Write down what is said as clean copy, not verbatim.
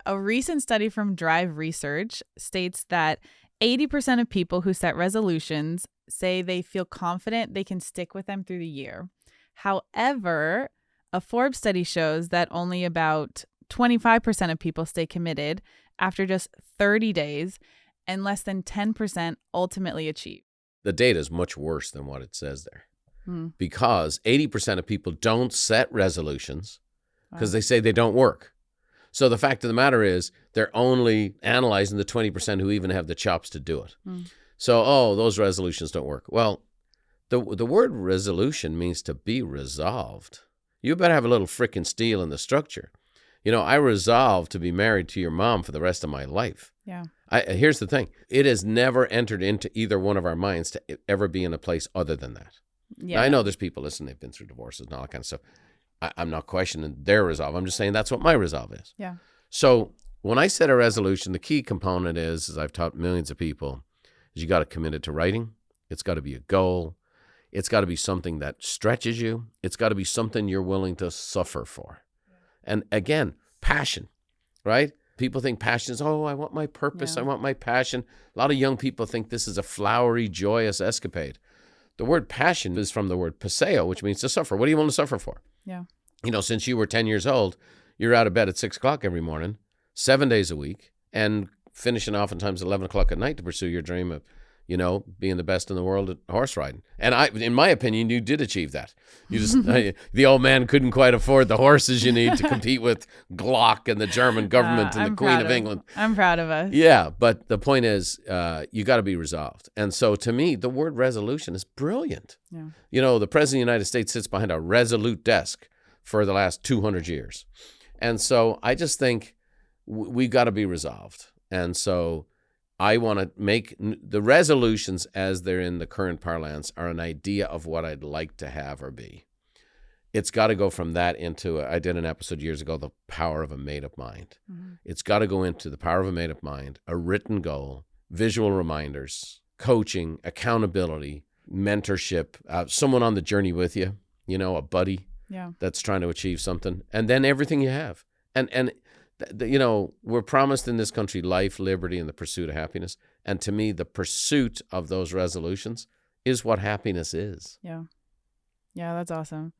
A recent study from Drive Research states that 80% of people who set resolutions say they feel confident they can stick with them through the year. However, a Forbes study shows that only about 25% of people stay committed after just 30 days, and less than 10% ultimately achieve. The data is much worse than what it says there. Because 80% of people don't set resolutions because they say they don't work. So the fact of the matter is they're only analyzing the 20% who even have the chops to do it. So, those resolutions don't work. Well, the word resolution means to be resolved. You better have a little frickin' steel in the structure. I resolved to be married to your mom for the rest of my life. Yeah. Here's the thing. It has never entered into either one of our minds to ever be in a place other than that. Yeah. Now, I know there's people, listen, they've been through divorces and all that kind of stuff. I'm not questioning their resolve. I'm just saying that's what my resolve is. Yeah. So when I set a resolution, the key component is, as I've taught millions of people, is you got to commit it to writing. It's got to be a goal. It's got to be something that stretches you. It's got to be something you're willing to suffer for. And again, passion, right? People think passion is, I want my purpose. I want my passion. A lot of young people think this is a flowery, joyous escapade. The word passion is from the word paseo, which means to suffer. What do you want to suffer for? Yeah. Since you were 10 years old, you're out of bed at 6 o'clock every morning, 7 days a week, and finishing oftentimes 11 o'clock at night to pursue your dream of, being the best in the world at horse riding. And in my opinion, you did achieve that. You just, the old man couldn't quite afford the horses you need to compete with Glock and the German government and the Queen of England. I'm proud of us. Yeah, but the point is, you got to be resolved. And so to me, the word resolution is brilliant. Yeah. The President of the United States sits behind a resolute desk for the last 200 years. And so I just think we've got to be resolved. And so I want to make the resolutions as they're in the current parlance are an idea of what I'd like to have or be. It's got to go from that into, I did an episode years ago, the power of a made-up mind. It's got to go into the power of a made-up mind, a written goal, visual reminders, coaching, accountability, mentorship, someone on the journey with you, a buddy that's trying to achieve something, and then everything you have. And we're promised in this country life, liberty, and the pursuit of happiness. And to me, the pursuit of those resolutions is what happiness is. Yeah. Yeah, that's awesome.